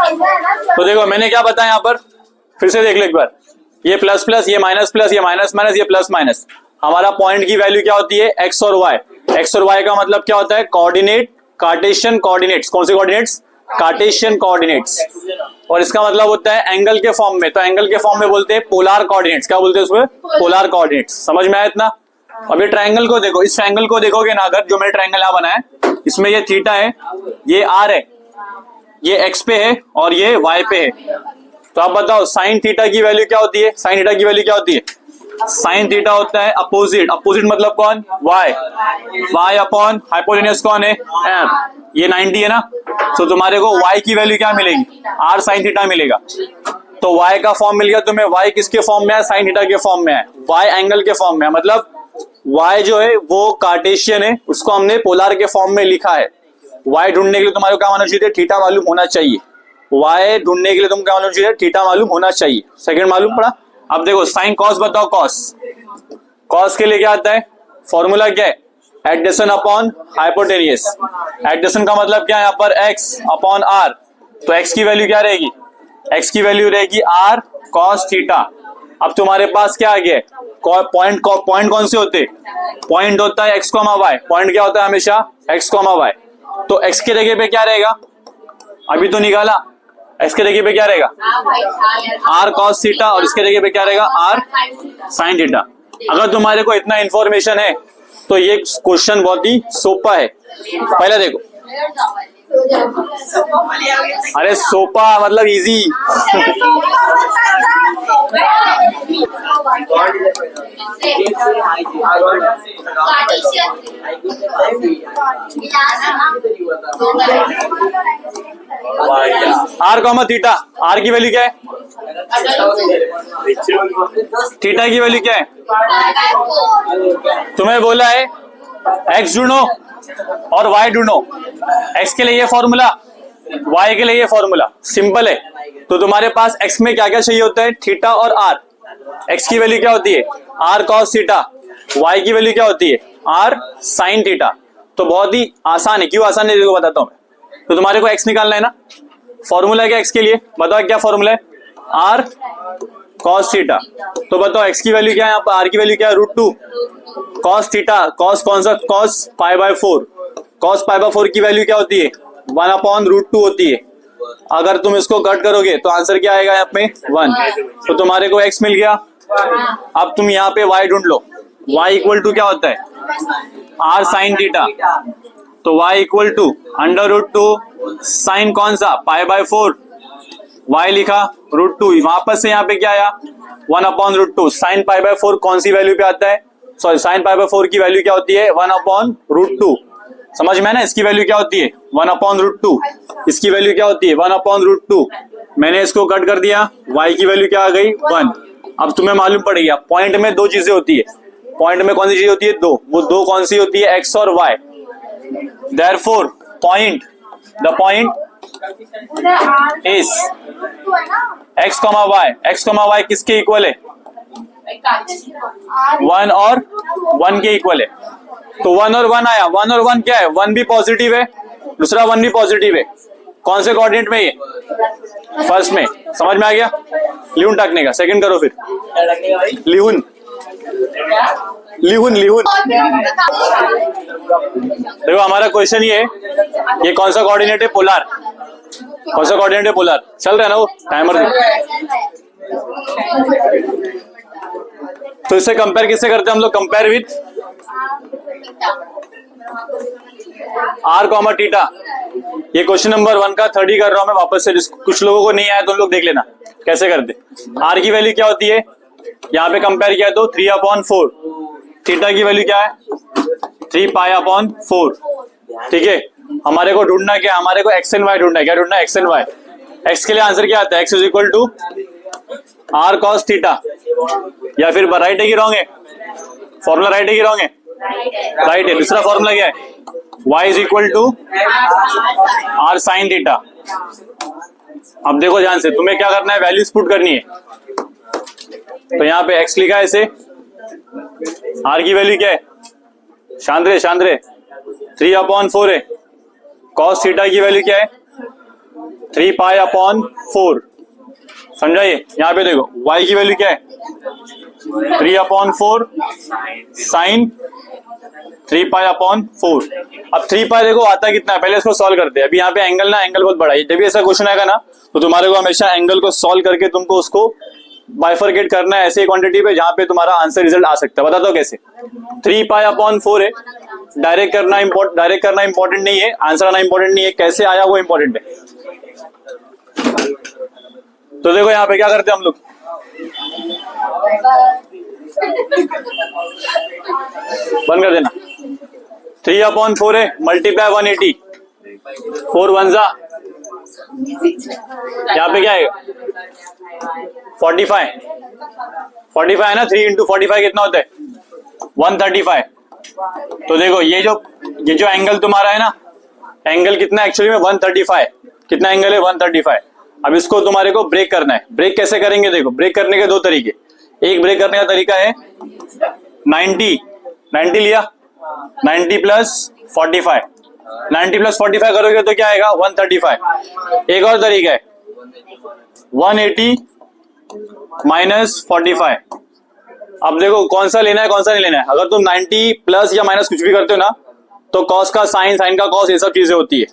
तो देखो मैंने क्या बताया यहाँ पर, फिर से देख लो एक बार, ये प्लस प्लस, ये माइनस प्लस, ये माइनस माइनस, ये प्लस माइनस। हमारा पॉइंट की वैल्यू क्या होती है, एक्स और वाई। एक्स और वाई का मतलब क्या होता है, कोऑर्डिनेट, कार्टेशियन कोऑर्डिनेट्स। कौन से कोऑर्डिनेट्स, कार्टेशियन कोऑर्डिनेट्स। और इसका मतलब होता है एंगल के फॉर्म में, तो एंगल के फॉर्म में बोलते हैं पोलर कोऑर्डिनेट्स। क्या बोलते हैं उसमें, पोलर कोऑर्डिनेट्स। समझ में आया इतना। अब ये ट्रायंगल को देखो, इस ट्रायंगल को देखोगे ना, अगर जो मैंने ट्रायंगल यहाँ बनाया, इसमें ये थीटा है, ये आर है, ये एक्स पे है और ये वाई पे है। तो आप बताओ साइन थीटा की वैल्यू क्या होती है, साइन थीटा की वैल्यू क्या होती है, साइन थीटा होता है अपोजिट। अपोजिट मतलब कौन, वाई। वाई अपॉन हाइपोटेन्यूज कौन है, एम। ये 90 है ना, तो तुम्हारे को वाई की वैल्यू क्या मिलेगी, आर साइन थीटा मिलेगा। तो वाई का फॉर्म मिल गया तुम्हें, वाई किसके फॉर्म में है, साइन थीटा के फॉर्म में है, वाई एंगल के फॉर्म में है। मतलब वाई जो है वो कार्टेशियन है, उसको हमने पोलर के फॉर्म में लिखा है। वाई ढूंढने के लिए तुम्हारे को क्या मालूम चाहिए, थीटा मालूम होना चाहिए। वाई ढूंढने के लिए तुम क्या मालूम चाहिए, थीटा मालूम होना चाहिए। सेकंड मालूम पड़ा। अब देखो साइन कॉस बताओ, कॉस, कॉस के लिए क्या आता है, फॉर्मूला क्या है, एडिशन अपॉन हाइपोटेनियस। एडिशन का मतलब क्या है यहाँ पर, एक्स अपॉन आर। तो एक्स की वैल्यू क्या रहेगी, एक्स की वैल्यू रहेगी आर कॉस थीटा। अब तुम्हारे पास क्या आ गया, पॉइंट कौन से होते, पॉइंट होता है एक्स कॉमा वाई। पॉइंट क्या होता है हमेशा, एक्स कॉमा वाई। तो एक्स के जगह पे क्या रहेगा, अभी तो निकाला, एक्स के जगह पे क्या रहेगा, आर कॉस थीटा, और इसके जगह पे क्या रहेगा, आर साइन थीटा। अगर तुम्हारे को इतना इंफॉर्मेशन है तो ये क्वेश्चन बहुत ही सोपा है। पहले देखो, अरे सोपा मतलब easy. R comma theta, r की वैल्यू क्या है, थीटा की वैल्यू क्या है, तुम्हें बोला है एक्स ढूंढो और वाई ढूंढो। एक्स के लिए ये फॉर्मूला, वाई के लिए ये फॉर्मूला, सिंपल है। तो तुम्हारे पास एक्स में क्या क्या चाहिए होता है, थीटा और आर। एक्स की वैल्यू क्या होती है, आर कॉस थीटा। वाई की वैल्यू क्या होती है, आर साइन थीटा। तो बहुत ही आसान है। क्यों आसान है देखो बताता हूं मैं। तो तुम्हारे को एक्स निकालना है ना, फॉर्मूला क्या एक्स के लिए, बताओ क्या फॉर्मूला है, आर कॉस थीटा। तो बताओ एक्स की वैल्यू क्या है, यहाँ पर आर की वैल्यू क्या है, √2 कॉस थीटा। कॉस कौन सा, कॉस π/4। कॉस π/4 की वैल्यू क्या होती है, 1/√2 होती है। अगर तुम इसको कट करोगे तो आंसर क्या आएगा यहाँ पे, 1। तो तुम्हारे को एक्स मिल गया। अब तुम यहाँ पे वाई ढूंढ लो। वाई इक्वल टू क्या होता है, आर साइन थीटा। तो वाई इक्वल टू √2 साइन कौन सा, π/4, वाई लिखा, √2, वापस से यहाँ पे क्या आया, 1/√2। साइन π/4 कौन सी वैल्यू पे आता है, सॉरी साइन π/4 की वैल्यू क्या होती है, 1/√2। समझ में ना, इसकी वैल्यू क्या होती है, 1/√2। इसकी वैल्यू क्या होती है, 1/√2। मैंने इसको कट कर दिया, y की वैल्यू क्या आ गई, 1। अब तुम्हें मालूम पड़ गया पॉइंट में दो चीजें होती है। पॉइंट में कौन सी चीज होती है, दो। वो दो कौन सी होती है, x और y। Therefore point, the point is x, y। x, y किसके इक्वल है, 1 और 1 के इक्वल है। तो 1 और 1 आया, 1 और 1 क्या है, 1 भी पॉजिटिव है, दूसरा 1 भी पॉजिटिव है। कौन से कोऑर्डिनेट में, ये फर्स्ट में। समझ में आ गया, लिहून टाकने का। सेकंड करो फिर, लिहून लिहून लिहून। देखो हमारा क्वेश्चन ये है, ये कौन सा कोऑर्डिनेट है, पोलर। कौन सा कोऑर्डिनेट है, पोलर। चल रहा है ना वो टाइमर। तो इससे कंपेयर किससे करते हैं हम लोग, compare with are comma theta. ये क्वेश्चन नंबर 1 का 30 कर रहा हूं मैं वापस से, कुछ लोगों को नहीं आया तो लोग देख लेना कैसे करते। आर की वैल्यू क्या होती है, यहाँ पे कंपेयर किया तो 3/4। थीटा की वैल्यू क्या है, 3π/4। ठीक है, हमारे को ढूंढना क्या, हमारे को एक्स एंड वाई ढूंढना है। क्या ढूंढना है, एक्स एंड वाई। एक्स के लिए आंसर क्या आता है, x is equal to r cos theta. या फिर राइट है कि रॉन्ग है, फॉर्मूला राइट है कि रॉन्ग है, राइट है। दूसरा फॉर्मूला क्या है, y is equal to r sine theta. अब देखो ध्यान से, तुम्हें क्या करना है, वैल्यूज पुट करनी है। तो यहाँ पे x लिखा है इसे, r की वैल्यू क्या है, शांत रहे 3/4 है। कॉस थीटा की वैल्यू क्या है, 3 पाई अपॉन 4। समझा? ये यहाँ पे देखो y की वैल्यू क्या है, 3 अपॉन 4 साइन 3 पाई अपॉन 4। अब 3 पाई देखो आता कितना है, पहले इसको सॉल्व करते हैं। अभी यहाँ पे एंगल ना, एंगल बहुत बड़ा है, जब भी ऐसा क्वेश्चन आएगा ना तो तुम्हारे को हमेशा एंगल को सॉल्व करके तुमको उसको बाइफरकेट करना है ऐसे क्वांटिटी पे जहां पे तुम्हारा आंसर रिजल्ट आ सकता है। बता दो कैसे। 3 पाई अपॉन 4 है, डायरेक्ट करना इंपॉर्टेंट नहीं है, आंसर आना इंपॉर्टेंट नहीं है, कैसे आया वो इंपॉर्टेंट है। तो देखो यहाँ पे क्या करते हैं हम लोग, बंद कर देना। 3 अपॉन 4 है, मल्टीप्लाई 180, 4 1 जा, यहाँ पे क्या है 45 है ना, 3 इंटू 45 कितना होता है 135। तो देखो ये जो एंगल तुम्हारा है ना, एंगल कितना एक्चुअली में 135, कितना एंगल है 135। अब इसको तुम्हारे को ब्रेक करना है। ब्रेक कैसे करेंगे, देखो ब्रेक करने के दो तरीके। एक ब्रेक करने का तरीका है 90 लिया, 90 प्लस 45, 90 प्लस 45 करोगे तो क्या आएगा 135। एक और तरीका है 180 माइनस 45। अब देखो कौन सा लेना है कौन सा नहीं लेना है। अगर तुम 90 प्लस या माइनस कुछ भी करते हो ना तो कॉस का साइन, साइन का कॉस, ये सब चीजें होती है,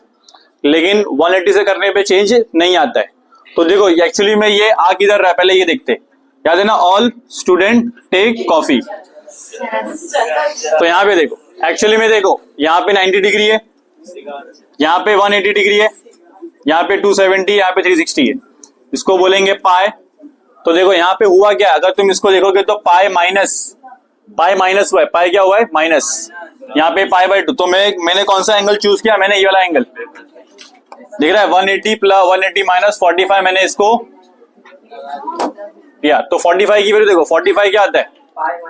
लेकिन 180 से करने पे चेंज नहीं आता है। तो देखो एक्चुअली में ये आ किधर रहा है, पहले ये देखते हैं। याद है ना, ऑल स्टूडेंट टेक कॉफी। तो यहाँ पे देखो एक्चुअली में देखो यहाँ पे 90 डिग्री है, यहाँ पे 180 डिग्री है, यहाँ पे 270, यहाँ पे 360 है, इसको बोलेंगे पाई। तो देखो यहाँ पे हुआ क्या, अगर तुम इसको देखोगे तो पाई माइनस हुआ है, पाई क्या हुआ है माइनस, यहाँ पे पाई बाय 2। तो मैंने कौन सा एंगल चूज किया, मैंने ये वाला एंगल दिख रहा है 180 प्लस 180 माइनस 45, मैंने इसको किया। तो 45 की वैल्यू देखो, 45 क्या आता है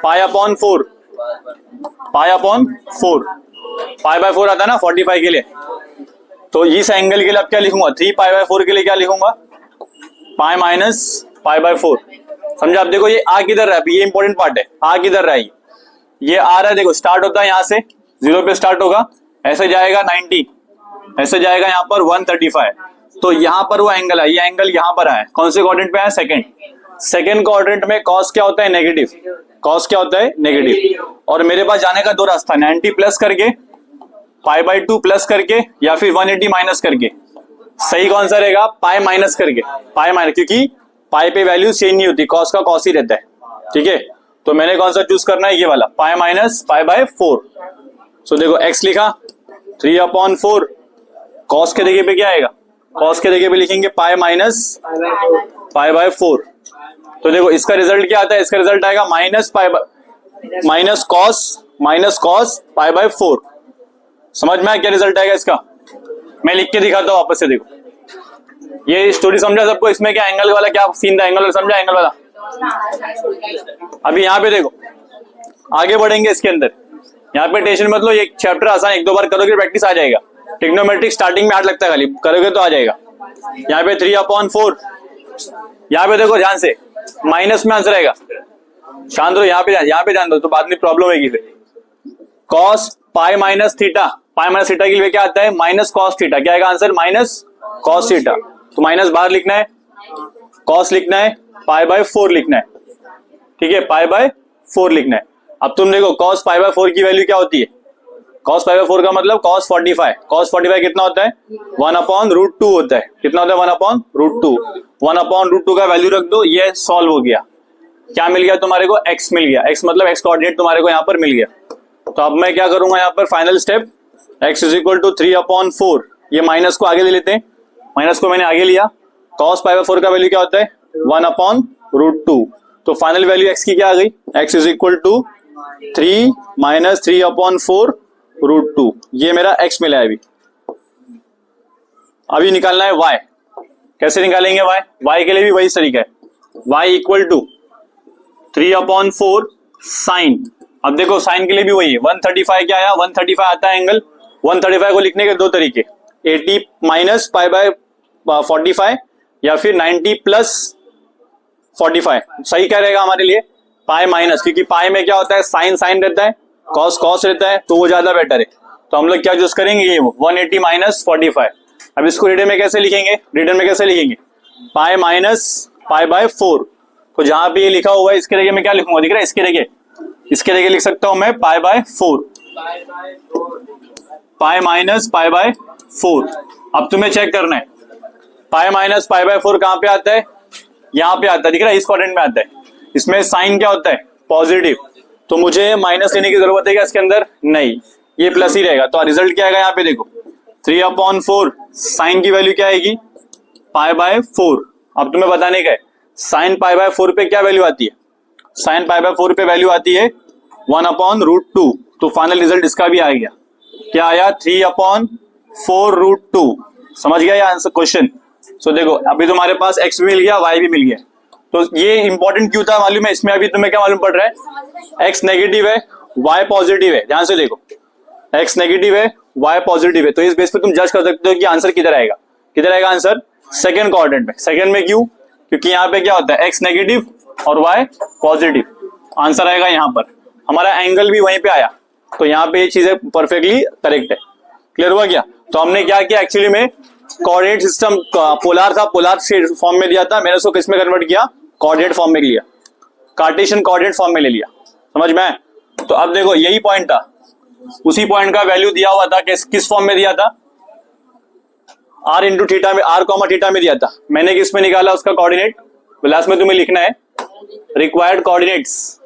pi upon 4, pi upon 4, pi by 4 आता है ना 45 के लिए। तो इस एंगल के लिए अब क्या लिखूंगा, 3 पाई बाय 4 के लिए क्या लिखूंगा, पाई माइनस पाई बाय 4। समझा? आप देखो ये आ किधर रहा है, ये इंपॉर्टेंट पार्ट है, आ किधर रहा है, ये आ रहा है, देखो स्टार्ट होता है यहाँ से 0 पे स्टार्ट होगा, ऐसे जाएगा 90, ऐसे जाएगा यहाँ पर 135। तो यहाँ पर वो एंगल है, ये एंगल यहाँ पर है, कौन से क्वाड्रेंट पे है, सेकंड क्वाड्रेंट में कॉस क्या होता है नेगेटिव, कॉस क्या होता है नेगेटिव। और मेरे पास जाने का दो रास्ता, 90 प्लस करके, पाई बाय 2 प्लस करके, या फिर 180 माइनस करके। सही कौन सा रहेगा, पाई माइनस करके, पाई माइनस, क्योंकि पाई पे वैल्यू चेंज नहीं होती, कॉस का कॉस ही रहता है। ठीक है, तो मैंने कौन सा चूज करना है, ये वाला पाई माइनस पाई बाय 4। सो देखो x लिखा 3 अपॉन 4, कॉस के जगह पे क्या आएगा, कॉस के जगह पे लिखेंगे पाई माइनस पाई बाय 4। तो देखो इसका रिजल्ट क्या आता है, इसका रिजल्ट आएगा माइनस कॉस पाई बाय 4। समझ में आया क्या रिजल्ट आएगा इसका, मैं लिख के दिखाता हूँ वापस से। देखो ये स्टोरी समझा सबको, इसमें क्या एंगल वाला क्या सीन था, एंगल वाला समझा, एंगल वाला। अभी यहाँ पे देखो आगे बढ़ेंगे इसके अंदर, यहाँ पे टेंशन मत लो, ये चैप्टर आसान, एक दो बार करोगे प्रैक्टिस आ जाएगा। ट्रिग्नोमेट्रिक स्टार्टिंग में हार्ड लगता है, खाली करोगे तो आ जाएगा। यहाँ पे 3 अपॉन 4, यहाँ पे देखो ध्यान से, माइनस में आंसर आएगा, शांत रहो, यहाँ पे ध्यान दो, तो बाद में प्रॉब्लम होगी फिर। Cos pi minus theta, pi minus theta के लिए क्या आता है माइनस कॉस थीटा, क्या आएगा आंसर माइनस कॉस थीटा। तो माइनस बाहर लिखना है, कॉस लिखना है, पाई बाय 4 लिखना है। ठीक है, पाई बाय 4 लिखना है। अब तुम देखो कॉस पाई बाय 4 की वैल्यू क्या होती है, कॉस पाई बाय 4 का मतलब कॉस 45, कॉस 45 कितना होता है 1 अपॉन रूट 2 होता है, कितना होता है 1 अपॉन रूट 2, 1 अपॉन रूट 2 का वैल्यू रख दो, ये सॉल्व हो गया। क्या मिल गया तुम्हारे को, x मिल गया, x मतलब x कोऑर्डिनेट तुम्हारे को यहाँ पर मिल गया। तो अब मैं क्या करूंगा यहाँ पर final step, x is equal to 3 upon 4, ये माइनस को आगे ले लेते हैं, माइनस को मैंने आगे लिया, कॉस पाई बाय 4 का वैल्यू क्या होता है 1 अपॉन रूट 2। तो फाइनल वैल्यू x की क्या आ गई, x is equal to 3 minus 3 upon 4 root 2, ये मेरा x मिला है। अभी निकालना है y, कैसे निकालेंगे y के लिए भी वही तरीका है, y equal to 3 upon 4 sine. अब देखो साइन के लिए भी वही है, 135 क्या आया 135 आता है एंगल, 135 को लिखने के दो तरीके, 80 माइनस पाई बाय 45 या फिर 90 प्लस 45। सही क्या रहेगा हमारे लिए पाई माइनस, क्योंकि पाई में क्या होता है साइन साइन रहता है, कॉस कॉस रहता है, तो वो ज्यादा बेटर है। तो हम लोग क्या चूज करेंगे, ये 180 माइनस 45। अब इसको रिडल में कैसे लिखेंगे, रिडल में कैसे लिखेंगे, पाई माइनस पाई बाय 4। तो जहां पे ये लिखा हुआ है इसके जगह मैं क्या लिखूंगा, दिख रहा है, इसके जगह लिख सकता हूं मैं pi by 4, pi minus pi by 4। अब तुम्हें चेक करना है पाई माइनस पाई बाय 4 कहां पे आता है, यहां पे आता है, दिख रहा है, इस क्वाड्रेंट में आता है। इसमें साइन क्या होता है, पॉजिटिव, तो मुझे माइनस लेने की जरूरत है क्या इसके अंदर, नहीं, ये प्लस ही रहेगा। तो रिजल्ट क्या आएगा यहाँ पे देखो, 3/4, साइन की वैल्यू क्या आएगी, पाई बाय 4। अब तुम्हें बताने का है साइन पाई बाय 4 पे क्या वैल्यू आती है, साइन पाई बाय 4 पे वैल्यू आती है 1/√2। तो फाइनल रिजल्ट इसका भी आ गया, क्या आया, 3/4√2। समझ गया ये आंसर क्वेश्चन। सो देखो अभी तुम्हारे पास x भी मिल गया, y भी मिल गया। तो ये इंपॉर्टेंट क्यों था मालूम है, इसमें अभी तुम्हें क्या मालूम पड़ रहा है, x नेगेटिव है y पॉजिटिव है। ध्यान से देखो, x नेगेटिव है y पॉजिटिव है, तो इस बेस पे तुम जज कर सकते हो कि आंसर किधर आएगा, किधर आएगा आंसर, सेकंड क्वाड्रेंट में। सेकंड में क्यों, क्योंकि यहाँ पे क्या होता है, x नेगेटिव और y पॉजिटिव, आंसर आएगा यहाँ पर। हमारा एंगल भी वहीं पे आया, तो यहाँ पे ये चीजें परफेक्टली करेक्ट है। क्लियर हुआ क्या। तो हमने क्या किया, एक्चुअली में कोऑर्डिनेट सिस्टम पोलर था, पोलर फॉर्म में दिया था, मैंने उसको किस में कन्वर्ट किया, कोऑर्डिनेट फॉर्म में लिया, कार्टेशियन कोऑर्डिनेट फॉर्म में ले लिया। समझ में। तो अब देखो यही पॉइंट था, उसी पॉइंट का वैल्यू दिया हुआ था, किस फॉर्म में दिया था, r इंटू थीटा में, r कॉमा थीटा में दिया था। मैंने किस में निकाला उसका कोऑर्डिनेट, लास्ट में तुम्हें लिखना है required coordinates,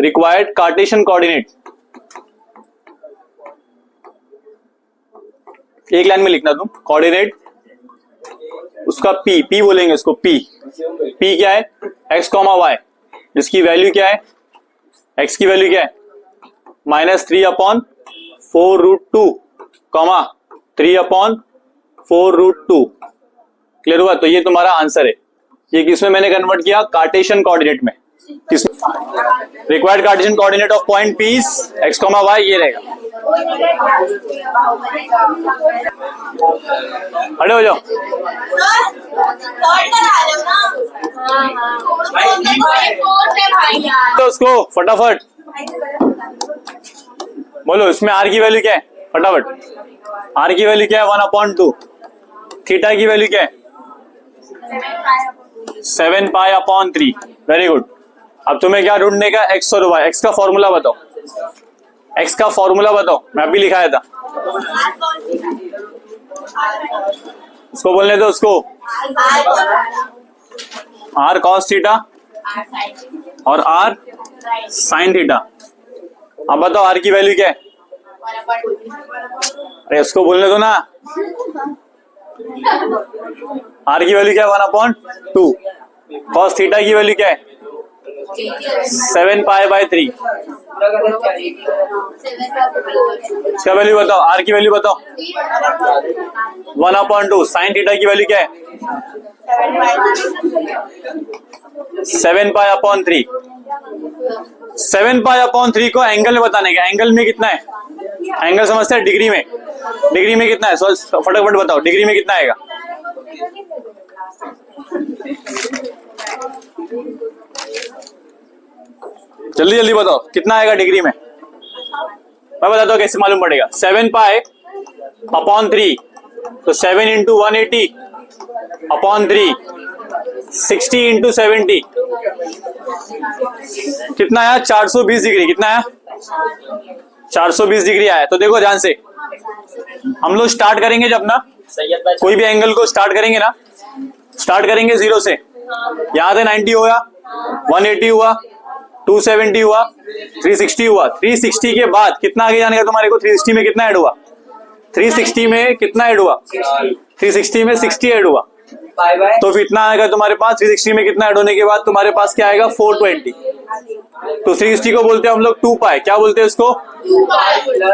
required Cartesian coordinate, एक लाइन में लिखना तुम कोऑर्डिनेट, उसका p बोलेंगे उसको, p क्या है, x, y, जिसकी वैल्यू क्या है, x की वैल्यू क्या है, -3/4√2, 3/4√2। क्लियर हुआ। तो ये तुम्हारा आंसर है। ये किसमें मैंने कन्वर्ट किया, कार्टेशियन कोऑर्डिनेट में। किस required Cartesian coordinate of point P x, y ये रहेगा। खड़े हो जाओ, तो उसको फटाफट बोलो, इसमें r की वैल्यू क्या है, फटाफट, r की वैल्यू क्या है, 1/2, थीटा की वैल्यू क्या है, 7π/3। Very good. अब तुम्हें क्या ढूंढने का, x और y, x का फॉर्मूला बताओ, x का फॉर्मूला बताओ, मैं अभी लिखाया था, उसको बोलने दो, उसको r cos थीटा और r sin थीटा। अब बताओ r की वैल्यू क्या है, अरे उसको बोलने दो ना, r की वैल्यू क्या है, 1/2, cos थीटा की वैल्यू क्या है, 7π/3। इसका वैल्यू बताओ, r की वैल्यू बताओ, 1/2, साइन थीटा की वैल्यू क्या है, 7π/3। 7π/3 को एंगल में बताने का, एंगल में कितना है, एंगल समझते हैं डिग्री में, डिग्री में कितना है, फटाफट बताओ डिग्री में कितना आएगा, जल्दी जल्दी बताओ कितना आएगा डिग्री में। मैं बताता हूँ कैसे मालूम पड़ेगा, 7π/3, तो 7 इंटू 180/3, 60 इंटू 70, कितना आया, 420 डिग्री। कितना आया, 420 डिग्री आया। तो देखो ध्यान से, हम लोग स्टार्ट करेंगे जब ना, कोई भी एंगल को स्टार्ट करेंगे ना, स्टार्ट करेंगे 0 से, यहां से 90 हुआ, 180 हुआ, 270 हुआ, 360 हुआ। 360 के बाद कितना आगे जाने का तुम्हारे को, 360 में कितना ऐड हुआ, 360 में कितना ऐड हुआ, 360 में 60 ऐड हुआ, तो फिर इतना आएगा तुम्हारे पास। 360 में कितना ऐड होने के बाद तुम्हारे पास क्या आएगा, 420। तो 360 को बोलते हैं हम लोग 2π, क्या बोलते हैं इसको,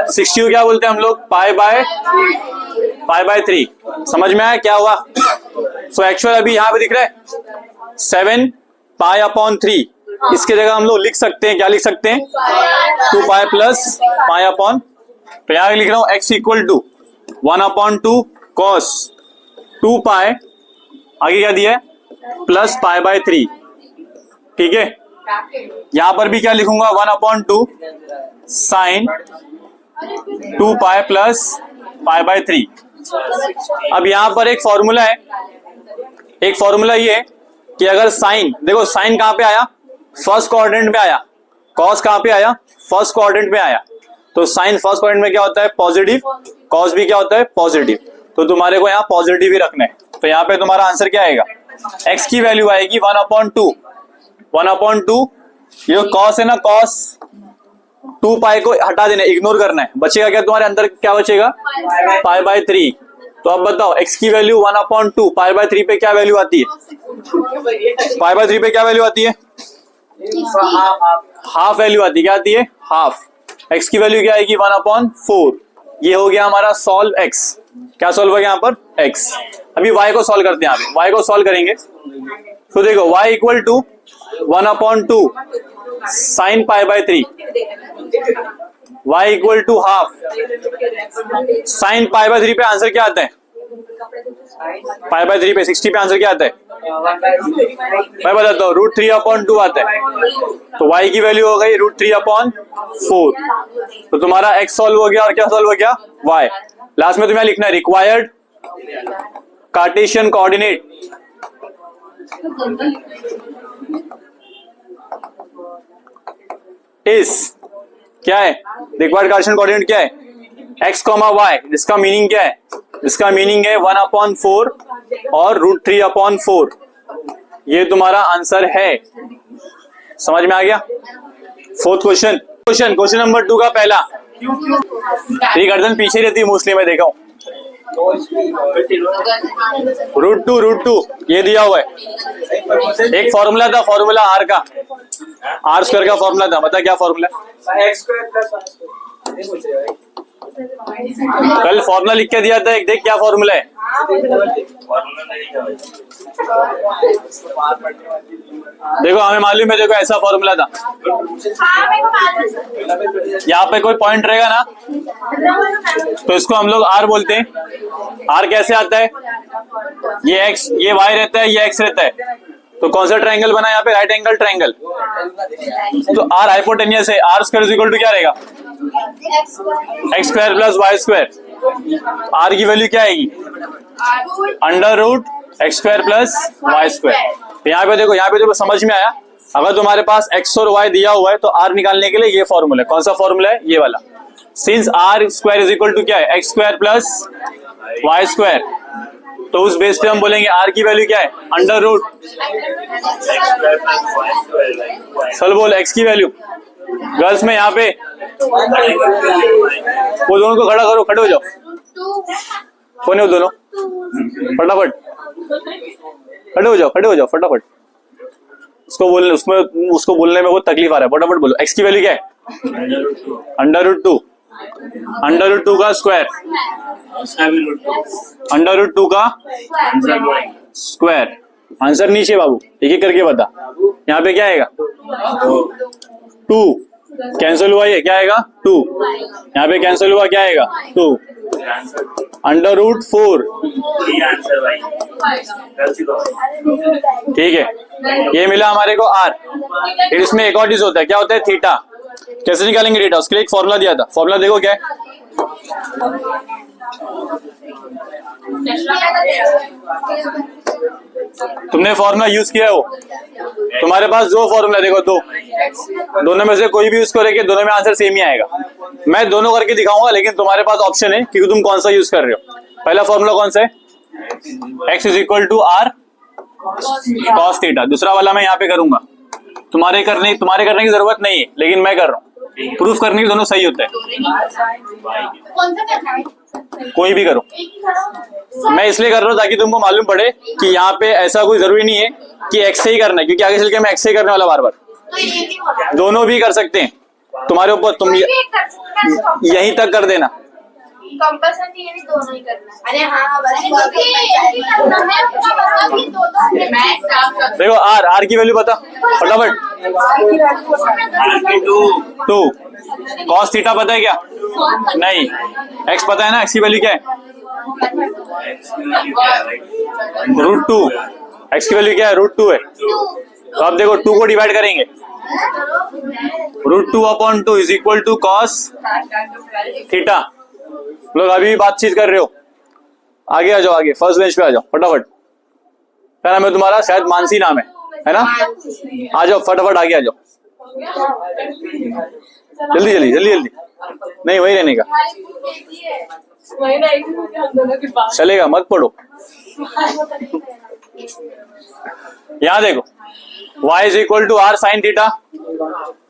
60 को क्या बोलते हैं हम लोग, π/3। समझ में आया क्या हुआ। सो एक्चुअल अभी यहाँ पे दिख रहा है 7π/3, इसके जगह हम लोग लिख सकते हैं, क्या लिख सकते हैं, 2π प्लस π/, तो यहाँ लिख रहा हूं x इक्वल टू 1/2 cos 2π, आगे क्या दिया है, प्लस π/3। ठीक है, यहां पर भी क्या लिखूंगा, 1/2 साइन 2π प्लस π/3। अब यहाँ पर एक फॉर्मूला है, एक फॉर्मूला ये है कि अगर साइन, देखो साइन कहां पे आया, फर्स्ट क्वाड्रेंट में आया, कॉस कहां पे आया, फर्स्ट क्वाड्रेंट में आया, तो साइन फर्स्ट क्वाड्रेंट में क्या होता है पॉजिटिव, कॉस भी क्या होता है पॉजिटिव, तो तुम्हारे को यहाँ पॉजिटिव ही रखना है। तो यहाँ पे तुम्हारा आंसर क्या आएगा, x की वैल्यू आएगी 1/2, 1/2, ये कॉस है ना, कॉस 2 पाई को हटा देना, इग्नोर करना है, बचेगा क्या तुम्हारे अंदर, क्या बचेगा π/3। तो अब बताओ x की वैल्यू 1/2, π/3 पे क्या वैल्यू आती है, π/3 पे क्या वैल्यू आती है, हाफ वैल्यू आती है, क्या आती है हाफ। x की वैल्यू क्या आएगी 1/4, ये हो गया हमारा सॉल्व x, क्या सॉल्व हो गया यहाँ पर x। अभी y को सॉल्व करते हैं, यहाँ पे y को सॉल्व करेंगे तो देखो y equal to 1/2 sine π/3, y equal to half sine π/3 पे आंसर क्या आता है, π/3 पे 60 पे आंसर क्या आता है, मैं बताता हूँ √3/2 आता है, तो y की वैल्यू हो गई √3/4, तो तुम्हारा x सॉल्व हो गया और क्या सॉल्व हो गया y। लास्ट में तुम्हें लिखना है रिक्वायर्ड कार्टेशियन कोऑर्डिनेट, इस क्या है, रिक्वायर्ड कार्टेशियन कोऑर्डिनेट क्या है x, y, जिसका मीनिंग क्या है, इसका मीनिंग है 1/4 और √3/4, ये तुम्हारा आंसर है। समझ में आ गया। फोर्थ क्वेश्चन नंबर 2 का पहला, तेरी गर्दन पीछे रहती है मोस्टली, मैं देखा हूं। √2 ये दिया हुआ है, एक फॉर्मूला था, फॉर्मूला आर का, आर स्क्वायर का फॉर्मूला था, बता क्या फॉर्मूला, कल फॉर्मूला लिख के दिया था, एक देख क्या फॉर्मूला है, देखो हमें मालूम है, देखो ऐसा फॉर्मूला था, यहाँ पे कोई पॉइंट रहेगा ना तो इसको हम लोग आर बोलते हैं। आर कैसे आता है, ये एक्स, ये वाई रहता है, ये एक्स रहता है, तो कौन सा ट्रायंगल बना यहाँ पे, राइट एंगल ट्रायंगल, तो आर हाइपोटेनियस है, आर स्क्वायर इक्वल टू क्या रहेगा x² + y², आर की वैल्यू क्या आएगी √x² + y²। यहाँ पे देखो, यहाँ पे तो समझ में आया, अगर तुम्हारे पास x और y दिया हुआ है तो r निकालने के लिए ये फॉर्मूला है, कौन सा फॉर्मूला है, ये वाला, सिंस r² इक्वल टू क्या है x² + y², तो उस बेस पे हम बोलेंगे r की वैल्यू क्या है √, चल बोल x की वैल्यू, गर्ल्स में यहाँ पे वो दोनों को खड़ा करो, खड़े हो जाओ, कौन है वो दोनों, फटाफट खड़े हो जाओ फटाफट, उसको बोलने में बहुत तकलीफ आ रहा है, फटाफट बोलो। x की वैल्यू क्या है √2 का स्क्वायर, √2 का स्क्वायर, आंसर नीचे बाबू, एक एक करके बता। यहाँ पे क्या आएगा 2, कैंसिल हुआ, ये क्या आएगा 2, यहाँ पे कैंसिल हुआ, क्या आएगा 2, √4, ठीक है, ये मिला हमारे को r। इसमें एक और चीज होता है, क्या होता है थीटा, कैसे निकालेंगे थीटा, उसके लिए एक फॉर्मूला दिया था, फॉर्मूला देखो क्या है, तुमने फॉर्मूला यूज किया है वो, तुम्हारे पास दो फॉर्मूला, देखो दो, दोनों में से कोई भी यूज करोगे, दोनों में आंसर सेम ही आएगा। मैं दोनों करके दिखाऊंगा, लेकिन तुम्हारे पास ऑप्शन है कि तुम कौन सा यूज कर रहे हो। पहला फॉर्मूला कौन सा है, x = r cos थीटा, दूसरा वाला मैं यहाँ पे करूंगा, तुम्हारे करने की जरूरत नहीं है, लेकिन मैं कर रहा हूँ, प्रूफ करने के दोनों सही होता है, कोई भी करो, मैं इसलिए कर रहा हूँ ताकि तुमको मालूम पड़े कि यहाँ पे ऐसा कोई जरूरी नहीं है कि x से ही करना है, क्योंकि आगे चल के मैं x से ही करने वाला बार बार, दोनों भी कर सकते हैं, तुम्हारे ऊपर, तुम यहीं तक कर देना, कंपल्सरी ये नहीं, दोनों ही करना है। अरे हाँ, देखो r की वैल्यू बता फटाफट, 2 cos थीटा पता है क्या, नहीं, x पता है ना, x की वैल्यू क्या है √2, x की वैल्यू क्या है √2 है, तो अब देखो 2 को डिवाइड करेंगे, √2/2 = cos थीटा, लोग अभी भी बातचीत कर रहे हो, आगे आ जाओ, आगे फर्स्ट बेंच पे आ जाओ फटाफट। क्या नाम है तुम्हारा? शायद मानसी नाम है ना? आ जाओ फटाफट, आगे आ जाओ, जल्दी जल्दी जल्दी जल्दी। नहीं वही रहने का, चलेगा, मत पढ़ो। यहाँ देखो, y is equal to r sine theta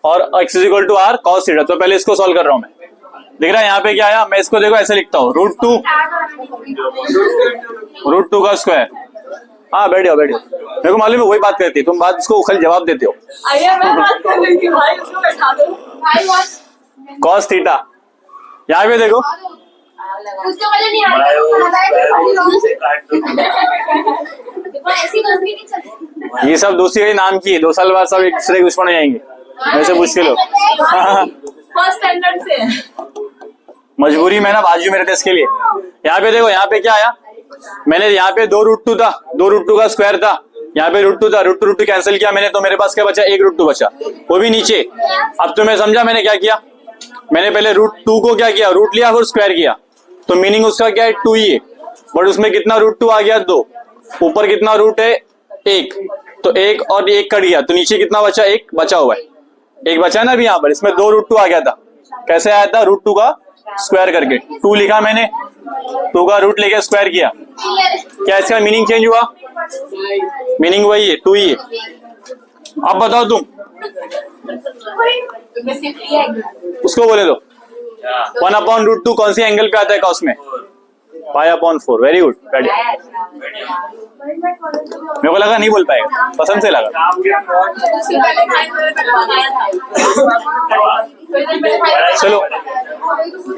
और x is equal to r cos theta. तो पहले इसको सॉल्व कर रहा हूं मैं। दिख रहा है यहाँ पे क्या आया? मैं इसको देखो ऐसे लिखता हूँ, √2 का स्क्वायर। हाँ बैठ जाओ बैठ जाओ, मेरे को मालूम है वही बात करती है, तुम बात उसको खाली जवाब देते हो। मैं बात कर रही थी भाई, उसको बैठा दो। कॉस थीटा, यहाँ पे देखो, उसको वाले नहीं आता ऐसी दोस्ती नहीं चलती। ये सब दोस्ती का नाम की है, 2 साल बाद सब एक दूसरे के दुश्मन हो जाएंगे, वैसे मुश्किल हो। फर्स्ट स्टैंडर्ड से मजबूरी में ना बाजू मेरे देश के लिए। यहाँ पे देखो, यहाँ पे क्या आया? मैंने यहाँ पे 2√2 था, 2√2 का स्क्वायर था, यहाँ पे √2 था, √2 कैंसिल किया मैंने, तो मेरे पास क्या बचा? 1√2 बचा, वो भी नीचे। अब तुम्हें समझा मैंने क्या किया? मैंने पहले √2 को क्या किया? रूट लिया और स्क्वायर किया, तो मीनिंग उसका क्या है? 2 ही है, बट उसमें कितना √2 आ गया? 2। ऊपर कितना रूट है? 1, तो 1 और 1 कट गया, तो नीचे कितना बचा? 1 बचा हुआ है, 1 बचा ना अभी यहाँ पर। इसमें 2√2 आ गया था, कैसे आया था? √2 का स्क्वायर करके 2 लिखा मैंने, 2 का रूट लेके स्क्वायर किया। क्या इसका मीनिंग चेंज हुआ? मीनिंग वही है, 2 ही है। अब बताओ तुम, उसको बोले दो 1/√2 कौन सी एंगल पे आता है कॉस में? π/4। वेरी गुड, मेरे को लगा नहीं बोल पाएगा, पसंद से लगा। चलो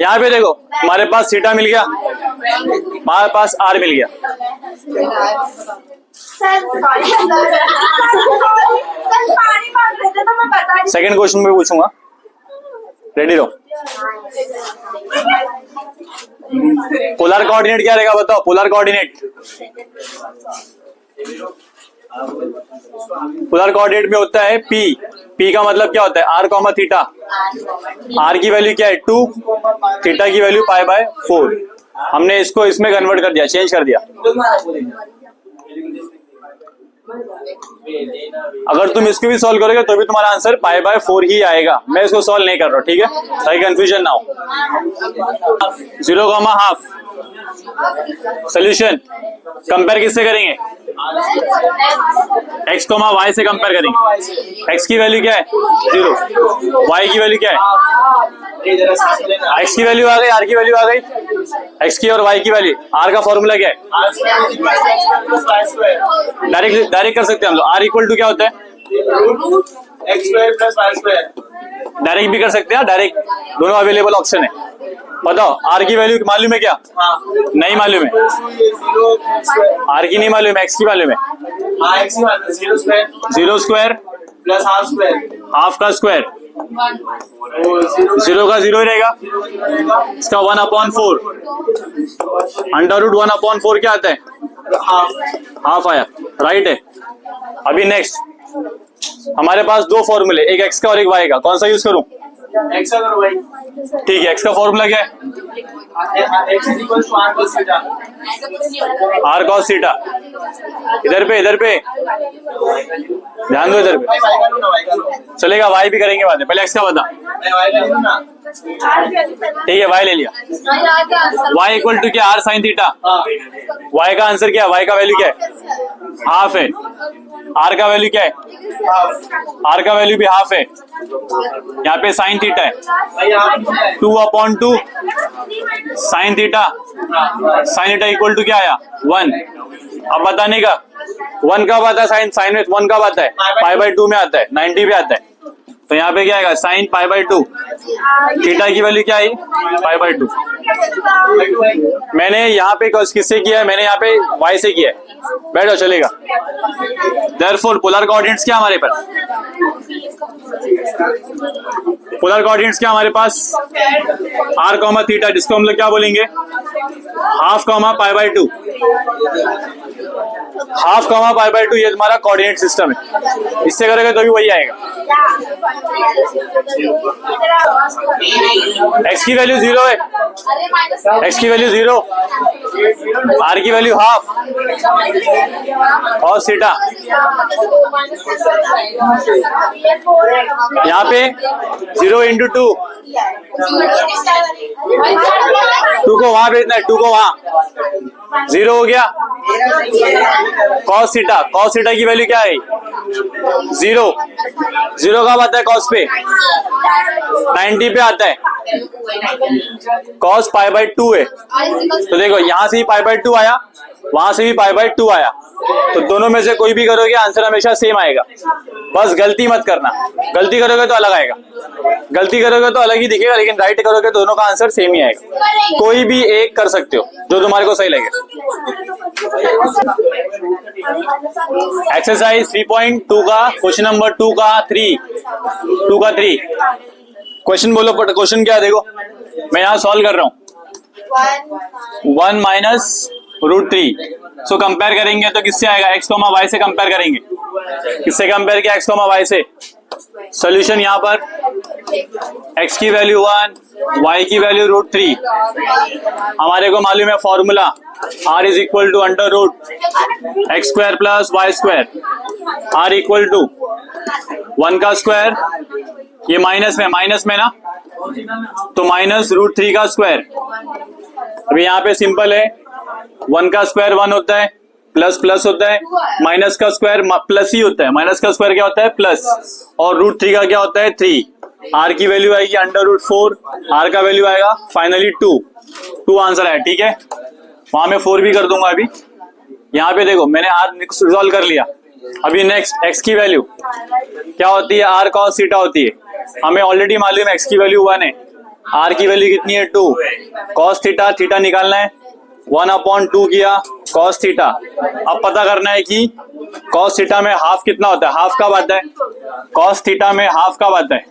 यहाँ पे देखो, हमारे पास थीटा मिल गया, हमारे पास आर मिल गया। सेकंड क्वेश्चन में पूछूंगा, रेडी रहो। पोलर कोऑर्डिनेट क्या रहेगा बताओ? पोलर कोऑर्डिनेट, पोलर कोऑर्डिनेट में होता है P का मतलब क्या होता है? r, theta. r की वैल्यू क्या है? 2, थीटा की वैल्यू π/4। हमने इसको इसमें कन्वर्ट कर दिया, चेंज कर दिया। अगर तुम इसको भी सॉल्व करोगे तो भी तुम्हारा आंसर π/4 ही आएगा। मैं इसको सॉल्व नहीं कर रहा हूँ, ठीक है, ताकि कंफ्यूजन ना हो। 0,5 सोल्यूशन कंपेयर किससे करेंगे? x, y से कंपेयर करेंगे। x की वैल्यू क्या है? 0, y की वैल्यू क्या है? x की वैल्यू आ गई, r की वैल्यू आ गई। x की और y की वैल्यू, r का फॉर्मूला क्या है? डायरेक्ट कर सकते हैं हम लोग। r इक्वल टू क्या होता है? डायरेक्ट भी कर सकते हैं, डायरेक्ट, दोनों अवेलेबल ऑप्शन है। बताओ r की वैल्यू मालूम है क्या? नहीं मालूम है, r की नहीं मालूम है, x की मालूम है। 0 स्क्वायर प्लस हाफ का स्क्वायर, 0 का 0 ही रहेगा। इसका 1/4, √1/4 क्या आता है? हाफ आया, राइट है। अभी नेक्स्ट, हमारे पास 2 फॉर्मूले, एक x का और एक y का, कौन सा यूज करूं? एक्स और वाई। ठीक है, x का फॉर्मूला क्या है? X is equal to r cos theta. r cos theta. इधर पे ध्यान दो, इधर पे चलेगा। y भी करेंगे बाद में, पहले x का बता। ठीक है, y ले लिया। y इक्वल टू क्या? r sine theta. y का आंसर क्या है? y का वैल्यू क्या है? हाफ है। r का वैल्यू क्या है? r का वैल्यू भी हाफ है। यहाँ पे साइन थीटा है, 2/2 sine theta. Sine theta equal to क्या आया? 1। अब बताने का, 1 कब आता है? साइन में 1 कब आता है? π/2 में आता है, 90 पे आता है। तो यहाँ पे क्या आएगा? साइन π/2। थीटा की वैल्यू क्या आई? π/2। मैंने यहाँ पे किससे किया है? मैंने यहाँ पे y से किया है। बैठो, चलेगा। देयरफॉर पोलर कोऑर्डिनेट्स क्या हमारे पास? पोलर कोऑर्डिनेट्स क्या हमारे पास? r, थीटा, जिसको हम लोग क्या बोलेंगे? हाफ, π/2। हाफ, π/2 ये तुम्हारा कोऑर्डिनेट सिस्टम है। इससे करोगे तो भी वही आएगा। x की वैल्यू 0 है, अरे माइनस एक्स की वैल्यू 0, आर की वैल्यू हाफ, कॉस थीटा। यहाँ पे 0 इंटू 2, 2 को वहां भेजना है, 2 को वहां, 0 हो गया। कॉस थीटा की वैल्यू क्या है? 0 कब आता है कॉस पे? 90 पे आता है। कॉस पाई बाई 2 है, तो देखो यहां से भी पाई बाई 2 आया, वहां से भी पाई बाई 2 आया, तो दोनों में से कोई भी करोगे आंसर हमेशा सेम आएगा। बस गलती मत करना, गलती करोगे तो अलग आएगा, गलती करोगे तो अलग ही दिखेगा, लेकिन राइट करोगे तो दोनों का आंसर सेम ही आएगा। कोई भी एक कर सकते हो जो तुम्हारे को सही लगे। एक्सरसाइज 3.2 का क्वेश्चन नंबर 2 का 3 क्वेश्चन बोलो। क्वेश्चन क्या है देखो, मैं यहाँ सॉल्व कर रहा हूँ। 1 माइनस रूट 3, सो कंपेयर करेंगे तो किससे आएगा? एक्स कॉमा वाई से कंपेयर करेंगे। किससे कंपेयर किया? एक्स कॉमा वाई से। सोल्यूशन यहाँ पर x की वैल्यू 1, y की वैल्यू रूट 3। हमारे को मालूम है formula r is equal to under root x square plus y square, r equal to 1 का स्क्वायर, ये माइनस में ना, तो माइनस रूट 3 का स्क्वायर। अभी यहाँ पे सिंपल है, 1 का स्क्वायर 1 होता है, प्लस प्लस होता है, माइनस का स्क्वायर प्लस ही होता है, माइनस का स्क्वायर क्या होता है? प्लस, और रूट 3 का क्या होता है? 3। आर की वैल्यू आएगी अंडर रूट 4, आर का वैल्यू आएगा फाइनली 2 आंसर है, ठीक है। वहां मैं 4 भी कर दूंगा। अभी यहाँ पे देखो मैंने आर रिजॉल्व कर लिया। अभी नेक्स्ट एक्स की वैल्यू क्या होती है? आर कॉस थीटा होती है। हमें ऑलरेडी मालूम है एक्स की वैल्यू 1 है, आर की वैल्यू कितनी है? 2। कॉस थीटा निकालना है, 1/2 किया कॉस थीटा। अब पता करना है कि कॉस थीटा में हाफ कितना होता है? हाफ कब आता है? कॉस थीटा में हाफ कब आता है?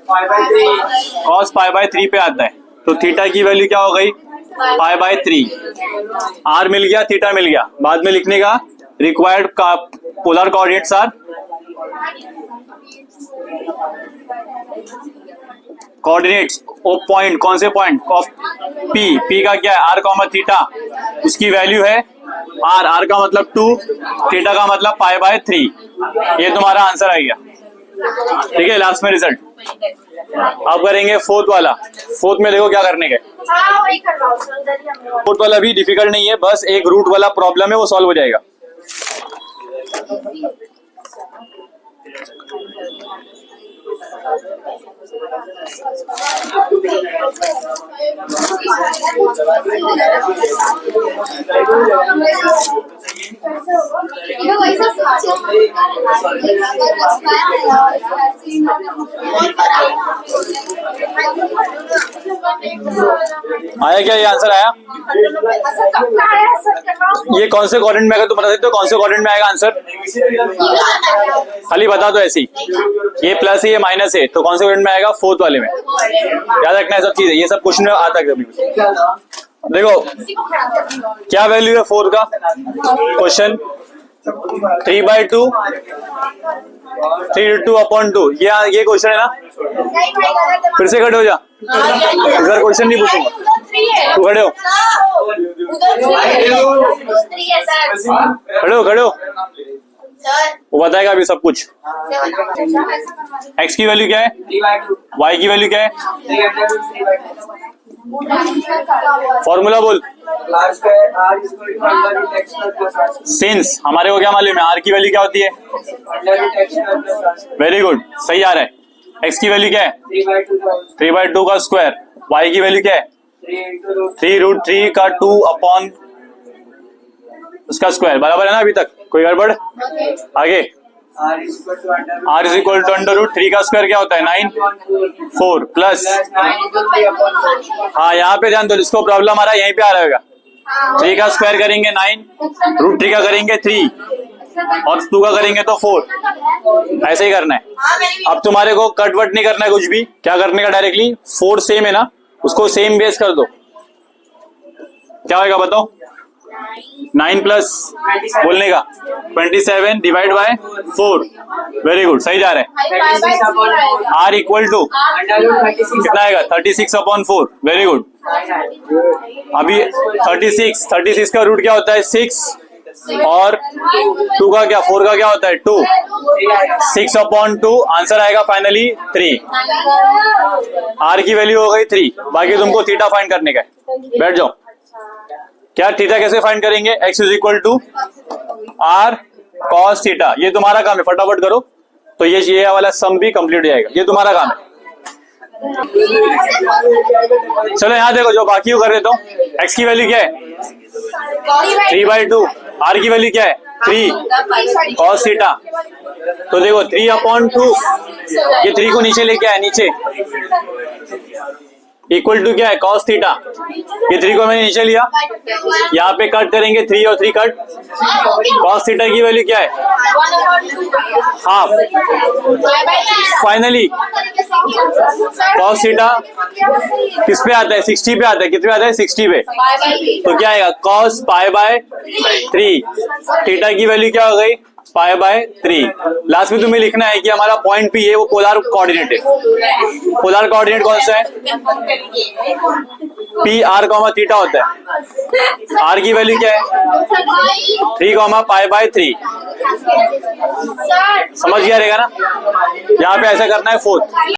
कॉस पाई बाई 3 पे आता है। तो थीटा की वैल्यू क्या हो गई? Pi by 3। आर मिल गया, थीटा मिल गया। बाद में लिखने का required polar coordinates are coordinates of point, कौन से पॉइंट? ऑफ पी का क्या है? आर कॉमा थीटा, उसकी वैल्यू है आर का मतलब 2, थीटा का मतलब पाई बाय 3। ये तुम्हारा आंसर आ गया, ठीक है। लास्ट में रिजल्ट। अब करेंगे फोर्थ वाला। फोर्थ में देखो क्या करने के। फोर्थ वाला भी डिफिकल्ट नहीं है, बस एक रूट वाला प्रॉब्लम है, वो सॉल्व हो जाएगा। आया क्या? ये आंसर आया? ये कौन से कोऑर्डिनेट में आएगा तो बता सकते हो? कौन से कोऑर्डिनेट में आएगा आंसर? खाली बता दो ऐसे ही। ये प्लस है, ये माइनस है, तो कौन से कोऑर्डिनेट में आएगा? फोर्थ वाले में। याद रखना है सब चीजें, ये सब क्वेश्चन में आता है कभी। देखो क्या वैल्यू है 4 का? क्वेश्चन 3/2, 3/2/2। ये क्वेश्चन है ना? फिर से खड़े हो जा, इधर क्वेश्चन नहीं पूछूंगा, तू खड़े हो, खड़े हो। वो बताएगा अभी सब कुछ। एक्स की वैल्यू क्या है? वाई की वैल्यू क्या है? फॉर्मूला बोल। सिंस हमारे को क्या मालूम है? आर की वैल्यू क्या होती है? वेरी गुड, सही आ रहा है। एक्स की वैल्यू क्या है? 3/2 का स्क्वायर। वाई की वैल्यू क्या है? 3√3 का 2 अपॉन उसका स्क्वायर। बराबर है ना अभी तक? कोई गड़बड़? आगे r is equal to under root 3 का स्क्वायर क्या होता है? 9, 4 प्लस, हाँ यहाँ पे ध्यान दो, इसको प्रॉब्लम आ रहा है यहीं पे आ रहा होगा। 3 का स्क्वायर करेंगे 9, √3 का करेंगे 3 और 2 का करेंगे तो 4। ऐसे ही करना है। अब तुम्हारे को कट वट नहीं करना है कुछ भी। क्या करने का? डायरेक्टली 4 सेम है ना, उसको सेम बेस कर दो। क्या होगा बताओ? 9 प्लस बोलने का 27 डिवाइड बाय 4। वेरी गुड, सही जा रहे हैं। आर इक्वल टू कितना आएगा 36/4। Very good. अभी 36 का रूट क्या होता है 6 और 2 का क्या 4 का क्या होता है 2। 6/2 आंसर आएगा फाइनली 3। आर की वैल्यू हो गई 3। बाकी तुमको थीटा फाइंड करने का है। बैठ जाओ। क्या थीटा कैसे फाइंड करेंगे? x is equal to r cos theta. ये तुम्हारा काम है, फटाफट करो। तो ये वाला सम भी कंप्लीट हो जाएगा। ये तुम्हारा काम है। चलो यहाँ देखो, जो बाकी कर देता हूँ। x की वैल्यू क्या है 3/2। आर की वैल्यू क्या है 3 कॉस थीटा। तो देखो 3/2, ये 3 को नीचे लेके आया, नीचे इक्वल टू क्या है कॉस थीटा। ये 3 को मैंने नीचे लिया, यहाँ पे कट करेंगे 3 और 3 कट। कॉस थीटा की वैल्यू क्या है हाफ। फाइनली कॉस थीटा किस पे आता है 60 पे आता है। कितने पे आता है 60 पे। तो क्या आएगा कॉस π/3। थीटा की वैल्यू क्या हो गई π/3। लास्ट में तुम्हें लिखना है कि हमारा पॉइंट पी है वो पोलर कोऑर्डिनेट है। पोलर कोऑर्डिनेट कौन सा है पी आर कॉमा थीटा होता है। आर की वैल्यू क्या है 3 π/3। समझ गया रहेगा ना। यहाँ पे ऐसा करना है 4।